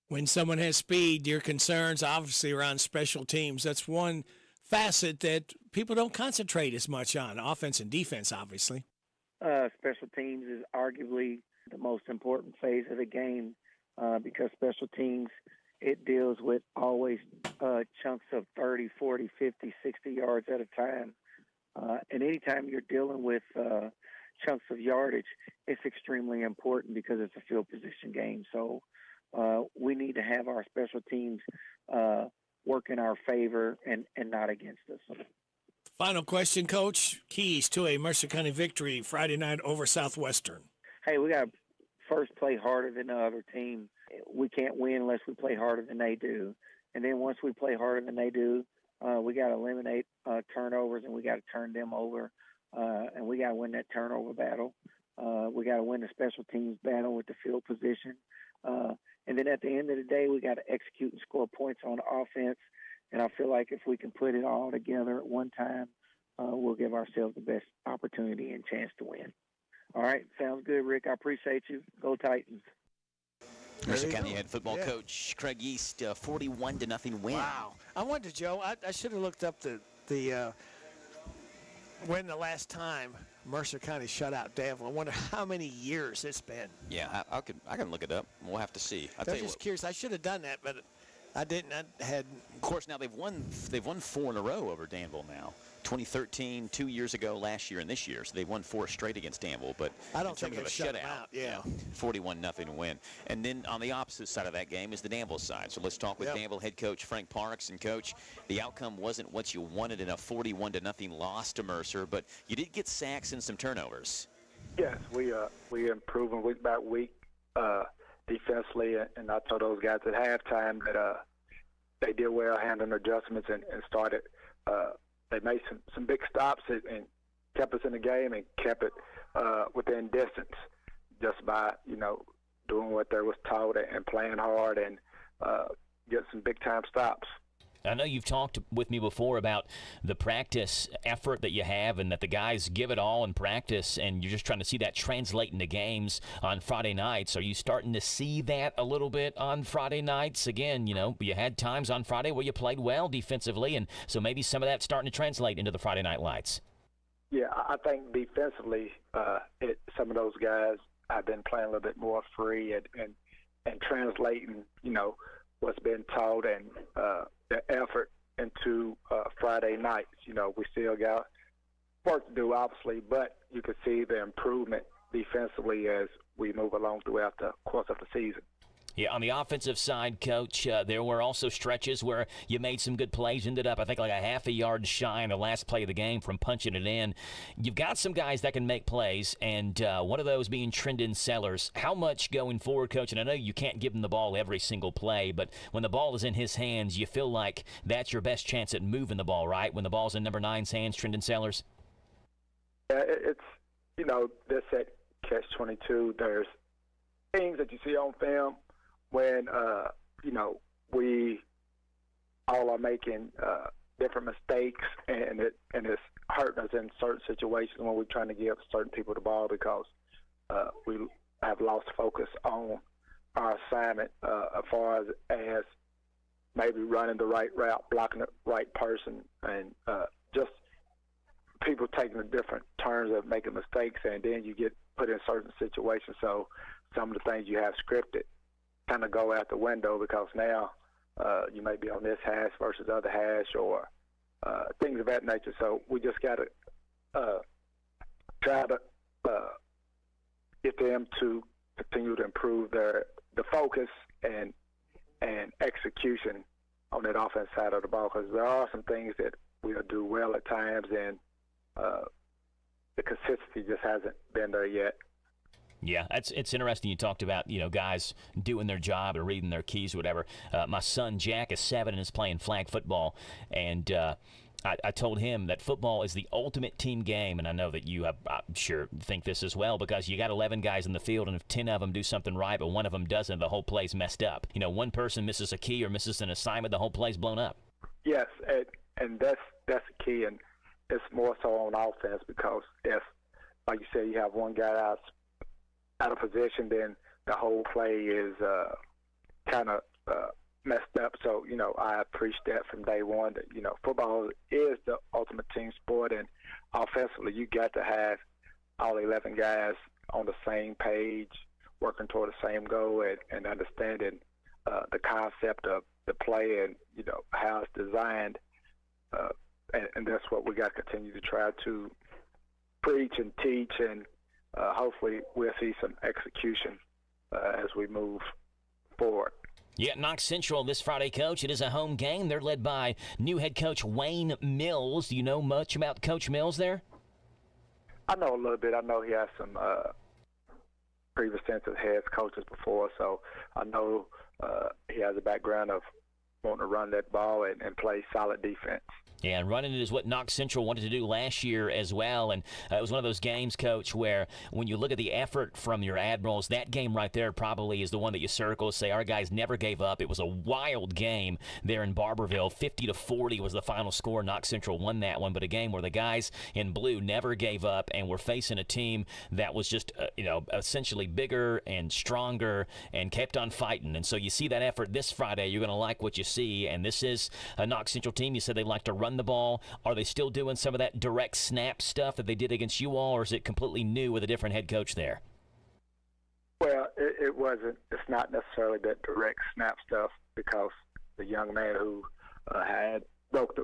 When someone has speed, your concerns obviously around special teams. That's one facet that people don't concentrate as much on, offense and defense, obviously. Special teams is arguably the most important phase of the game because special teams, it deals with always chunks of 30, 40, 50, 60 yards at a time. And anytime you're dealing with chunks of yardage, it's extremely important because it's a field position game. So we need to have our special teams work in our favor and not against us. Final question, Coach. Keys to a Mercer County victory Friday night over Southwestern. Hey, we got to first play harder than the other team. We can't win unless we play harder than they do. And then once we play harder than they do, we got to eliminate turnovers and we got to turn them over. And we got to win that turnover battle. We got to win the special teams battle with the field position. And then at the end of the day, we got to execute and score points on offense. And I feel like if we can put it all together at one time, we'll give ourselves the best opportunity and chance to win. All right, sounds good, Rick. I appreciate you. Go Titans. Mercer County head football coach Craig East, 41-0 win. Wow. I wonder, Joe, I should have looked up the when the last time Mercer County shut out Danville. I wonder how many years it's been. Yeah, I can look it up. We'll have to see. I'm just curious. I should have done that, but I didn't. I had. Of course, now they've won 4 in a row over Danville now. 2013, 2 years ago, last year, and this year. So they won 4 straight against Danville. But I don't in think terms they of a shut them shutout, out. Yeah. 41-0 win. And then on the opposite side of that game is the Danville side. So let's talk with Danville head coach Frank Parks. And, Coach, the outcome wasn't what you wanted in a 41-0 loss to Mercer, but you did get sacks and some turnovers. Yes, we improving week by week defensively, and I told those guys at halftime that they did well handling adjustments and started. They made some big stops and kept us in the game and kept it within distance just by doing what they was taught and playing hard and get some big time stops. I know you've talked with me before about the practice effort that you have and that the guys give it all in practice, and you're just trying to see that translate into games on Friday nights. Are you starting to see that a little bit on Friday nights? Again, you had times on Friday where you played well defensively, and so maybe some of that's starting to translate into the Friday night lights. Yeah, I think defensively, some of those guys have been playing a little bit more free and translating, what's been taught and the effort into Friday nights. We still got work to do, obviously, but you can see the improvement defensively as we move along throughout the course of the season. Yeah, on the offensive side, Coach, there were also stretches where you made some good plays, ended up, I think, like a half a yard shy in the last play of the game from punching it in. You've got some guys that can make plays, and one of those being Trendon Sellers. How much going forward, Coach, and I know you can't give him the ball every single play, but when the ball is in his hands, you feel like that's your best chance at moving the ball, right? When the ball's in number 9's hands, Trendon Sellers? Yeah, it's, this at Catch-22, there's things that you see on film when, we all are making different mistakes, and it's hurting us in certain situations when we're trying to give certain people the ball because we have lost focus on our assignment as far as maybe running the right route, blocking the right person, and just people taking the different turns of making mistakes, and then you get put in certain situations. So some of the things you have scripted kind of go out the window because now you may be on this hash versus other hash or things of that nature. So we just got to try to get them to continue to improve the focus and execution on that offense side of the ball, because there are some things that we'll do well at times, and the consistency just hasn't been there yet. Yeah, it's interesting you talked about, guys doing their job or reading their keys or whatever. My son, Jack, is 7 and is playing flag football, and I told him that football is the ultimate team game, and I know that you, I'm sure, think this as well, because you got 11 guys in the field, and if 10 of them do something right but one of them doesn't, the whole play's messed up. One person misses a key or misses an assignment, the whole play's blown up. Yes, and that's the key, and it's more so on offense because if, like you said, you have one guy out of position, then the whole play is kind of messed up. So, I preached that from day one that, football is the ultimate team sport, and offensively you got to have all 11 guys on the same page, working toward the same goal and understanding the concept of the play and, how it's designed. And that's what we got to continue to try to preach and teach, and hopefully we'll see some execution as we move forward. Yeah, Knox Central this Friday, Coach. It is a home game. They're led by new head coach Wayne Mills. Do you know much about Coach Mills there? I know a little bit. I know he has some previous stints as head coaches before, so I know he has a background of wanting to run that ball and play solid defense. Yeah, and running it is what Knox Central wanted to do last year as well. And it was one of those games, Coach, where when you look at the effort from your Admirals, that game right there probably is the one that you circle, say our guys never gave up. It was a wild game there in Barberville. 50-40 was the final score. Knox Central won that one, but a game where the guys in blue never gave up and were facing a team that was just, essentially bigger and stronger and kept on fighting. And so you see that effort this Friday. You're going to like what you see. And this is a Knox Central team. You said they like to run the ball. Are they still doing some of that direct snap stuff that they did against you all, or is it completely new with a different head coach there? Well, it wasn't. It's not necessarily that direct snap stuff because the young man who had broke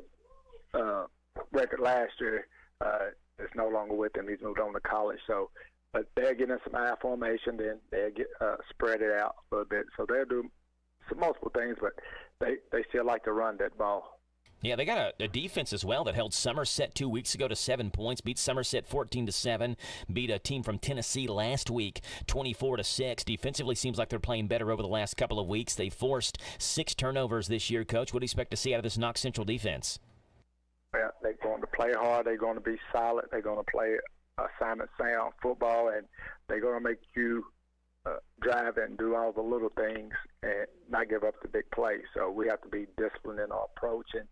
record last year is no longer with him. He's moved on to college. So, but they're getting some I formation, then they'll get spread it out a little bit. So they'll do some multiple things, but they still like to run that ball. Yeah, they got a defense as well that held Somerset 2 weeks ago to 7 points, beat Somerset 14-7, beat a team from Tennessee last week 24-6. Defensively seems like they're playing better over the last couple of weeks. They forced 6 turnovers this year, Coach. What do you expect to see out of this Knox Central defense? Well, they're going to play hard. They're going to be solid. They're going to play assignment sound football, and they're going to make you drive and do all the little things and not give up the big play. So we have to be disciplined in our approach and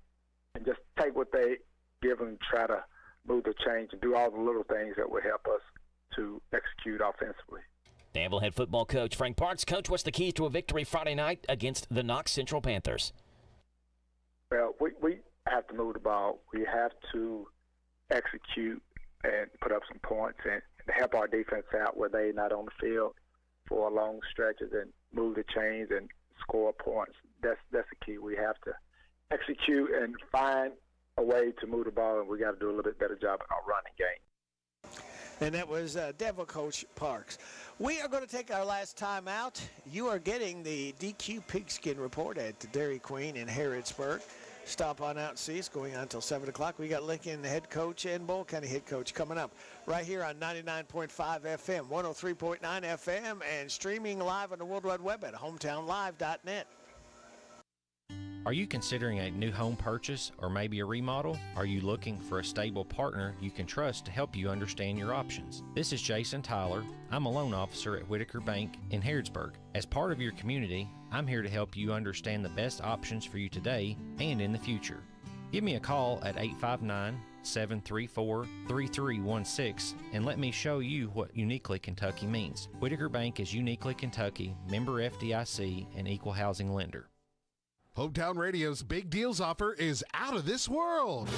just take what they give and try to move the change and do all the little things that will help us to execute offensively. Danville head football coach Frank Parks. Coach, what's the keys to a victory Friday night against the Knox Central Panthers? Well, we have to move the ball. We have to execute and put up some points and help our defense out where they're not on the field for long stretches and move the chains and score points. That's the key. We have to execute and find a way to move the ball, and we got to do a little bit better job in our running game. And that was Danville coach Parks. We are going to take our last time out. You are getting the DQ Pigskin Report at the Dairy Queen in Harrodsburg. Stop on out and see us going on until 7 o'clock. We got Lincoln head coach and Bull County head coach coming up right here on 99.5 FM, 103.9 FM, and streaming live on the World Wide Web at hometownlive.net. Are you considering a new home purchase or maybe a remodel? Are you looking for a stable partner you can trust to help you understand your options? This is Jason Tyler. I'm a loan officer at Whitaker Bank in Harrodsburg. As part of your community, I'm here to help you understand the best options for you today and in the future. Give me a call at 859-734-3316 and let me show you what Uniquely Kentucky means. Whitaker Bank is Uniquely Kentucky, member FDIC, and equal housing lender. Hometown Radio's Big Deals offer is out of this world.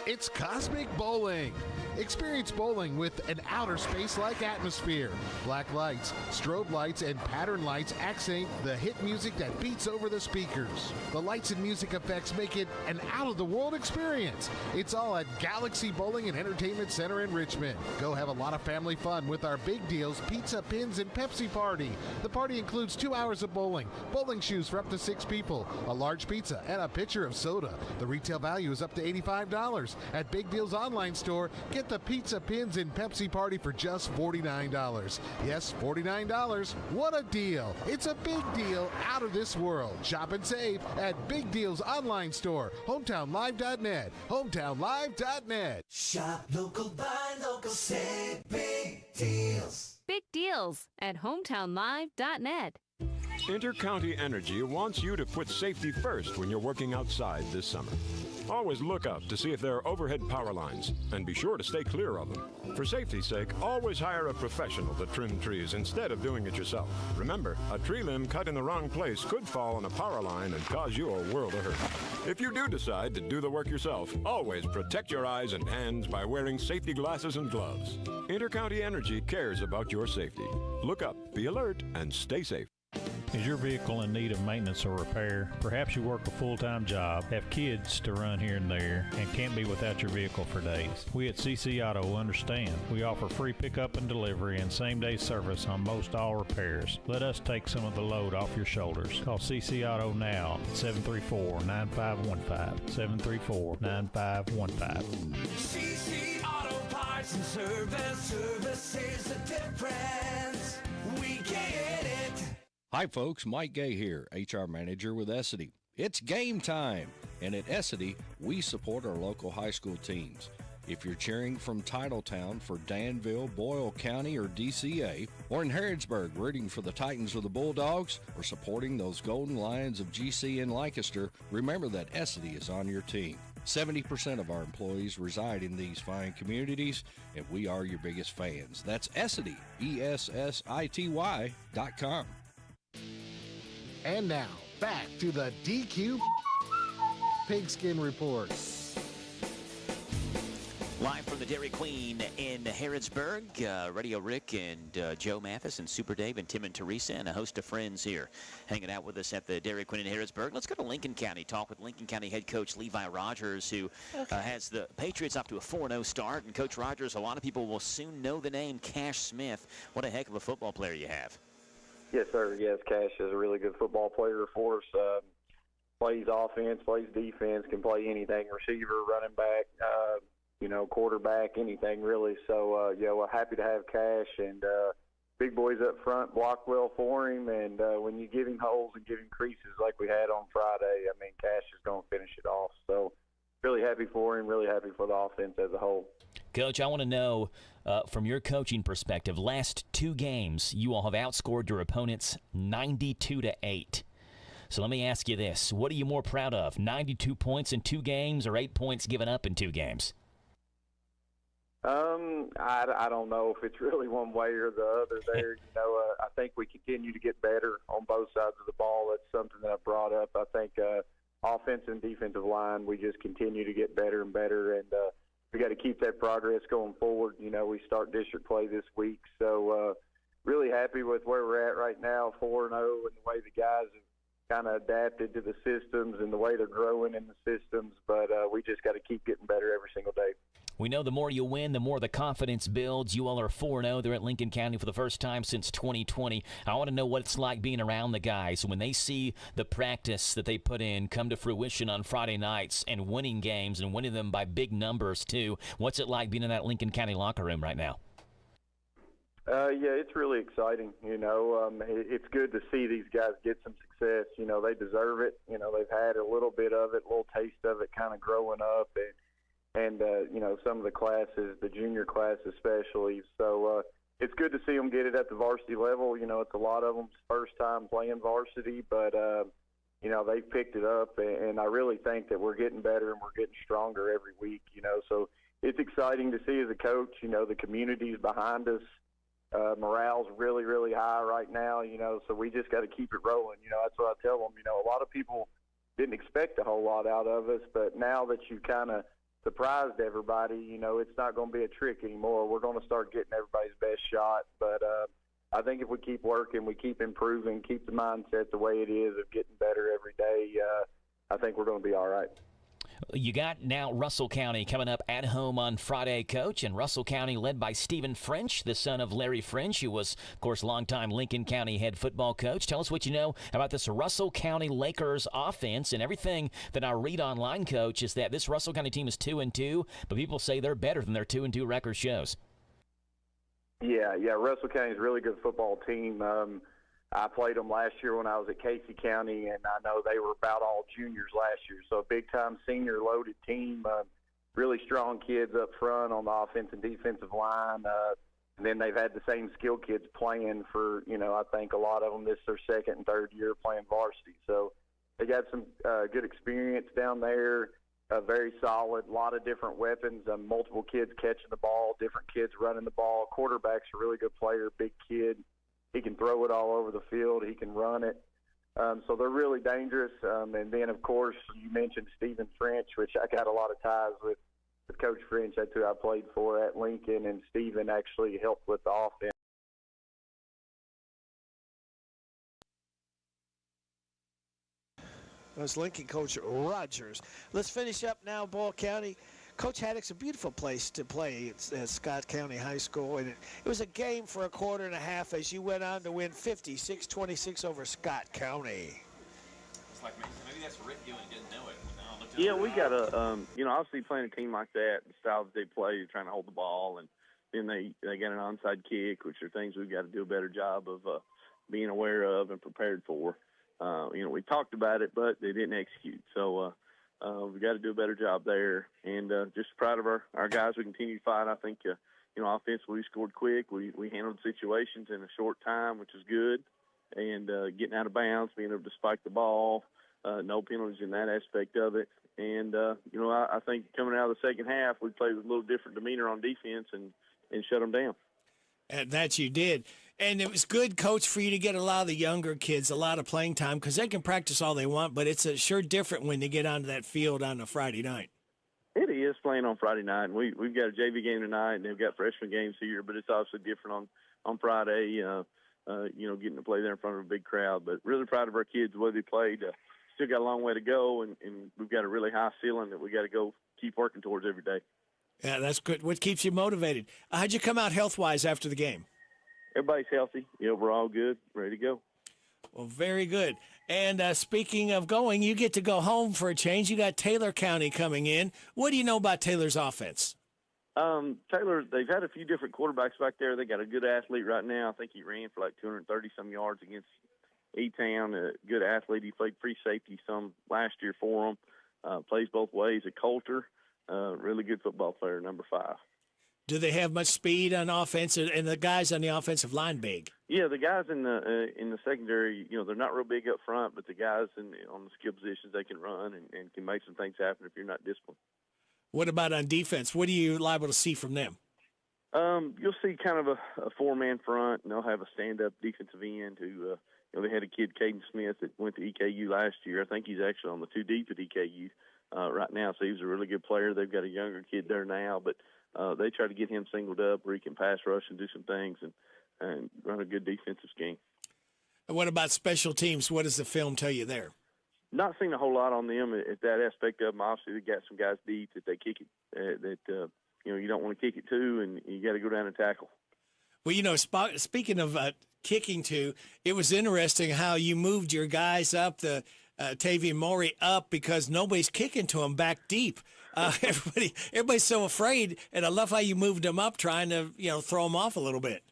It's Cosmic Bowling. Experience bowling with an outer space-like atmosphere. Black lights, strobe lights, and pattern lights accent the hit music that beats over the speakers. The lights and music effects make it an out-of-the-world experience. It's all at Galaxy Bowling and Entertainment Center in Richmond. Go have a lot of family fun with our Big Deals Pizza, Pins, and Pepsi party. The party includes 2 hours of bowling, bowling shoes for up to 6 people, a large pizza, and a pitcher of soda. The retail value is up to $85. At Big Deals online store, get the Pizza, Pins, and Pepsi party for just $49. Yes, $49. What a deal. It's a big deal out of this world. Shop and save at Big Deals online store, hometownlive.net, hometownlive.net. Shop local, buy local, save big deals. Big deals at hometownlive.net. Intercounty Energy wants you to put safety first when you're working outside this summer. Always look up to see if there are overhead power lines, and be sure to stay clear of them. For safety's sake, always hire a professional to trim trees instead of doing it yourself. Remember, a tree limb cut in the wrong place could fall on a power line and cause you a world of hurt. If you do decide to do the work yourself, always protect your eyes and hands by wearing safety glasses and gloves. Intercounty Energy cares about your safety. Look up, be alert, and stay safe. Is your vehicle in need of maintenance or repair? Perhaps you work a full-time job, have kids to run here and there, and can't be without your vehicle for days. We at CC Auto understand. We offer free pickup and delivery and same-day service on most all repairs. Let us take some of the load off your shoulders. Call CC Auto now at 734-9515. 734-9515. CC Auto Parts and Service. Service is the difference. We get it. Hi folks, Mike Gay here, HR Manager with Essity. It's game time, and at Essity, we support our local high school teams. If you're cheering from Titletown for Danville, Boyle County, or DCA, or in Harrodsburg rooting for the Titans or the Bulldogs, or supporting those Golden Lions of GC in Lancaster, remember that Essity is on your team. 70% of our employees reside in these fine communities, and we are your biggest fans. That's Essity, ESSITY.com. And now, back to the DQ Pigskin Report. Live from the Dairy Queen in Harrodsburg, Radio Rick and Joe Mathis and Super Dave and Tim and Teresa and a host of friends here hanging out with us at the Dairy Queen in Harrodsburg. Let's go to Lincoln County, talk with Lincoln County head coach Levi Rogers, who has the Patriots off to a 4-0 start. And Coach Rogers, a lot of people will soon know the name Cash Smith. What a heck of a football player you have. Yes, sir. Yes, Cash is a really good football player for us. Plays offense, plays defense, can play anything, receiver, running back, quarterback, anything really. So, we're happy to have Cash, and big boys up front block well for him. And when you give him holes and give him creases like we had on Friday, I mean, Cash is going to finish it off. So, really happy for him, really happy for the offense as a whole. Coach, I want to know, from your coaching perspective, last 2 games, you all have outscored your opponents 92-8. So let me ask you this. What are you more proud of, 92 points in 2 games or 8 points given up in 2 games? I don't know if it's really one way or the other there. I think we continue to get better on both sides of the ball. That's something that I brought up. I think offense and defensive line, we just continue to get better and better, and we got to keep that progress going forward. We start district play this week, so really happy with where we're at right now, 4-0, and the way the guys have kind of adapted to the systems and the way they're growing in the systems, but we just got to keep getting better every single day. We know the more you win, the more the confidence builds. You all are 4-0. They're at Lincoln County for the first time since 2020. I want to know what it's like being around the guys when they see the practice that they put in come to fruition on Friday nights and winning games and winning them by big numbers, too. What's it like being in that Lincoln County locker room right now? It's really exciting. It's good to see these guys get some success. They deserve it. They've had a little bit of it, a little taste of it kind of growing up, and some of the classes, the junior class especially. So it's good to see them get it at the varsity level. It's a lot of them's first time playing varsity, but, they've picked it up, and I really think that we're getting better and we're getting stronger every week, So it's exciting to see as a coach. The community's behind us. Morale's really, really high right now, so we just got to keep it rolling. That's what I tell them. A lot of people didn't expect a whole lot out of us, but now that you kind of surprised everybody, it's not going to be a trick anymore. We're going to start getting everybody's best shot, but I think if we keep working, we keep improving, keep the mindset the way it is of getting better every day, I think we're going to be all right. You got now Russell County coming up at home on Friday, Coach, and Russell County led by Stephen French, the son of Larry French, who was, of course, longtime Lincoln County head football coach. Tell us what you know about this Russell County Lakers offense, and everything that I read online, Coach, is that this Russell County team is 2-2, but people say they're better than their 2-2 record shows. Yeah, Russell County is a really good football team. I played them last year when I was at Casey County, and I know they were about all juniors last year. So a big-time senior-loaded team, really strong kids up front on the offensive and defensive line. And then they've had the same skill kids playing for, I think a lot of them, this is their second and third year playing varsity. So they got some good experience down there, very solid, a lot of different weapons, multiple kids catching the ball, different kids running the ball. Quarterback's a really good player, big kid. He can throw it all over the field. He can run it. So they're really dangerous. And then, of course, you mentioned Stephen French, which I got a lot of ties with Coach French. That's who I played for at Lincoln, and Stephen actually helped with the offense. That's Lincoln Coach Rogers. Let's finish up now, Ball County. Coach Haddock's a beautiful place to play. It's at Scott County High School, and it was a game for a quarter and a half as you went on to win 56-26 over Scott County. It's like maybe that's Rick doing, didn't know it. Yeah, we got to, obviously playing a team like that, the style that they play, trying to hold the ball, and then they get an onside kick, which are things we've got to do a better job of being aware of and prepared for. We talked about it, but they didn't execute. So we got to do a better job there. And just proud of our guys. We continue to fight. I think, offensively we scored quick. We handled situations in a short time, which is good. And getting out of bounds, being able to spike the ball, no penalties in that aspect of it. And, I think coming out of the second half, we played with a little different demeanor on defense and shut them down. And that you did. And it was good, Coach, for you to get a lot of the younger kids a lot of playing time because they can practice all they want, but it's sure different when they get onto that field on a Friday night. It is playing on Friday night, and we've got a JV game tonight, and they've got freshman games here, but it's obviously different on Friday. Getting to play there in front of a big crowd, but really proud of our kids the way they played. Still got a long way to go, and we've got a really high ceiling that we got to go keep working towards every day. Yeah, that's good. What keeps you motivated? How'd you come out health-wise after the game? Everybody's healthy. We're all good, ready to go. Well, very good. And speaking of going, you get to go home for a change. You got Taylor County coming in. What do you know about Taylor's offense? Taylor, they've had a few different quarterbacks back there. They got a good athlete right now. I think he ran for like 230-some yards against E-Town. A good athlete. He played free safety some last year for them. Plays both ways at Coulter. Really good football player, number 5. Do they have much speed on offense, and the guys on the offensive line big? Yeah, the guys in the secondary, they're not real big up front, but the guys on the skill positions, they can run and can make some things happen if you're not disciplined. What about on defense? What are you liable to see from them? You'll see kind of a 4-man front, and they'll have a stand-up defensive end who, they had a kid, Caden Smith, that went to EKU last year. I think he's actually on the 2 deep at EKU right now, so he's a really good player. They've got a younger kid there now, but they try to get him singled up where he can pass rush and do some things and run a good defensive scheme. And what about special teams? What does the film tell you there? Not seen a whole lot on them at that aspect of them. Obviously, they got some guys deep that they kick it, you don't want to kick it to, and you got to go down and tackle. Well, speaking of kicking to, it was interesting how you moved your guys up, the Tavy and Maury up, because nobody's kicking to them back deep. Everybody's so afraid, and I love how you moved them up, trying to throw them off a little bit.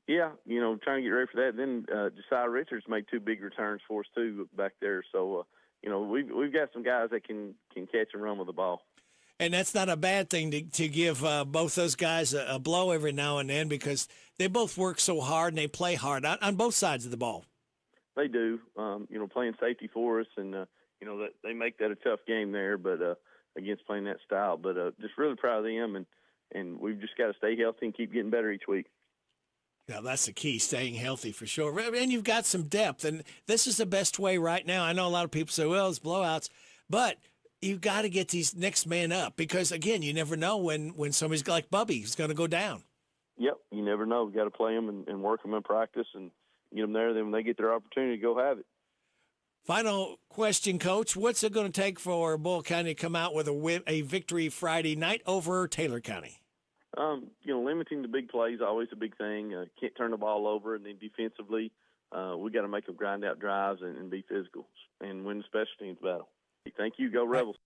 Yeah, trying to get ready for that. Then Josiah Richards made 2 big returns for us too back there. So we've got some guys that can catch and run with the ball. And that's not a bad thing to give both those guys a blow every now and then, because they both work so hard and they play hard on both sides of the ball. They do, playing safety for us, and that they make that a tough game there, but against playing that style. But just really proud of them, and we've just got to stay healthy and keep getting better each week. Yeah, that's the key, staying healthy for sure. And you've got some depth, and this is the best way right now. I know a lot of people say, well, it's blowouts, but you've got to get these next men up, because, again, you never know when somebody's like Bubby is going to go down. Yep, you never know. We've got to play them and work them in practice and get them there. Then when they get their opportunity, go have it. Final question, Coach. What's it going to take for Boyle County to come out with a victory Friday night over Taylor County? Limiting the big plays is always a big thing. Can't turn the ball over, and then defensively, we got to make them grind out drives and be physical and win the special teams battle. Thank you. Go Rebels.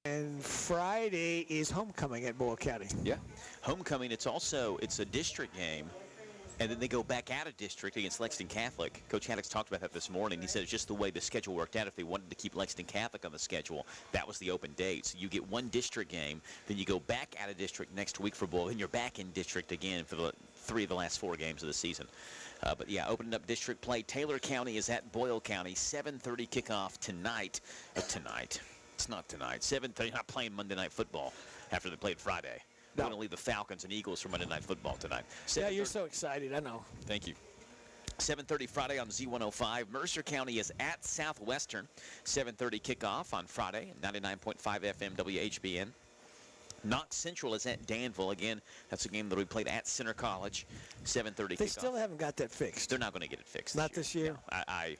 And Friday is homecoming at Boyle County. Yeah, homecoming. It's a district game. And then they go back out of district against Lexington Catholic. Coach Haddock's talked about that this morning. He said it's just the way the schedule worked out. If they wanted to keep Lexington Catholic on the schedule, that was the open date. So you get one district game, then you go back out of district next week for Boyle, and you're back in district again for the 3 of the last 4 games of the season. But yeah, opening up district play. Taylor County is at Boyle County. 7:30 kickoff tonight. Tonight. It's not tonight. 7:30. Not playing Monday Night Football after they played Friday. We're going to leave the Falcons and Eagles for Monday Night Football tonight. Yeah, you're so excited. I know. Thank you. 7:30 Friday on Z105. Mercer County is at Southwestern. 7:30 kickoff on Friday. 99.5 FM WHBN. Knox Central is at Danville. Again, that's a game that we played at Center College. 7:30 kickoff. They still haven't got that fixed. They're not going to get it fixed. Not this year? Yeah,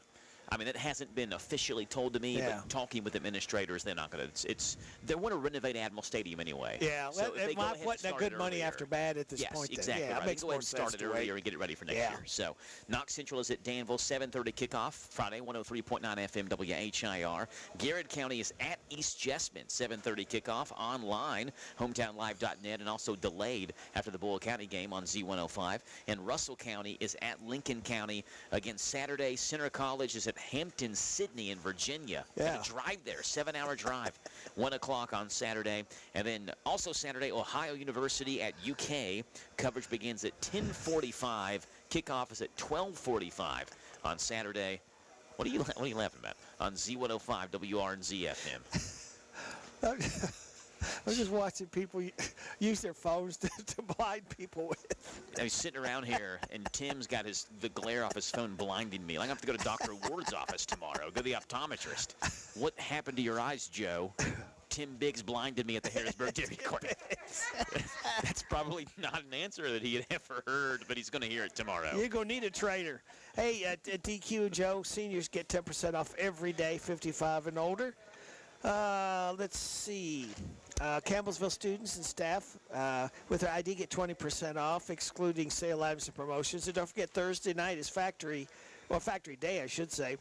I mean, it hasn't been officially told to me, but talking with administrators, they're not going to. They want to renovate Admiral Stadium anyway. Yeah, so putting that good money after bad at this point. Yes, exactly. Yeah, right. It makes go ahead and more start it earlier and get it ready for next year. So, Knox Central is at Danville, 7:30 kickoff Friday, 103.9 FM WHIR. Garrett County is at East Jessamine, 7:30 kickoff online, hometownlive.net, and also delayed after the Boyle County game on Z105. And Russell County is at Lincoln County again Saturday. Center College is at Hampton Sydney in Virginia. Yeah. Drive there, 7-hour drive, 1 o'clock on Saturday. And then also Saturday, Ohio University at UK. Coverage begins at 10:45. Kickoff is at 12:45 on Saturday. What are you laughing about? On Z105 WRNZ FM. I'm just watching people use their phones to blind people with. He's sitting around here, and Tim's got the glare off his phone blinding me. I'm going to have to go to Dr. Ward's office tomorrow, go to the optometrist. What happened to your eyes, Joe? Tim Biggs blinded me at the Harrisburg Dairy Queen. That's probably not an answer that he had ever heard, but he's going to hear it tomorrow. You're going to need a trainer. Hey, at DQ, Joe, seniors get 10% off every day, 55 and older. Let's see. Campbellsville students and staff with their ID get 20% off, excluding sale items and promotions. And don't forget, Thursday night is factory day, I should say.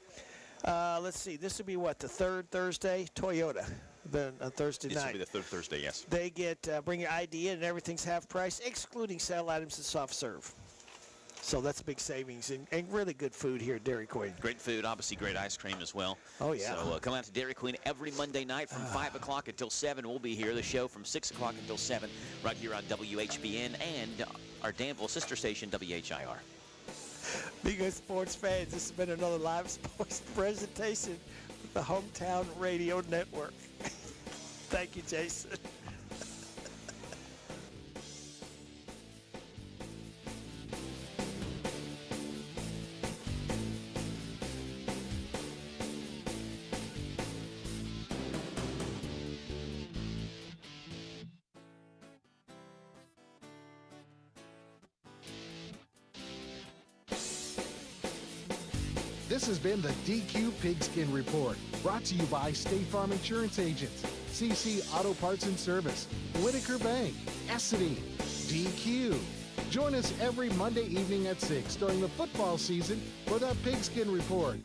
Let's see. This will be what, the third Thursday? Toyota. Then on Thursday night. This will be the third Thursday, yes. They get bring your ID in, and everything's half price, excluding sale items and soft serve. So that's big savings and really good food here at Dairy Queen. Great food, obviously great ice cream as well. Oh, yeah. So come out to Dairy Queen every Monday night from 5 o'clock until 7. We'll be here. The show from 6 o'clock until 7 right here on WHBN and our Danville sister station, WHIR. Be good sports fans. This has been another live sports presentation with the Hometown Radio Network. Thank you, Jason. This has been the DQ Pigskin Report, brought to you by State Farm Insurance Agents, CC Auto Parts and Service, Whitaker Bank, Essity, DQ. Join us every Monday evening at 6 during the football season for the Pigskin Report.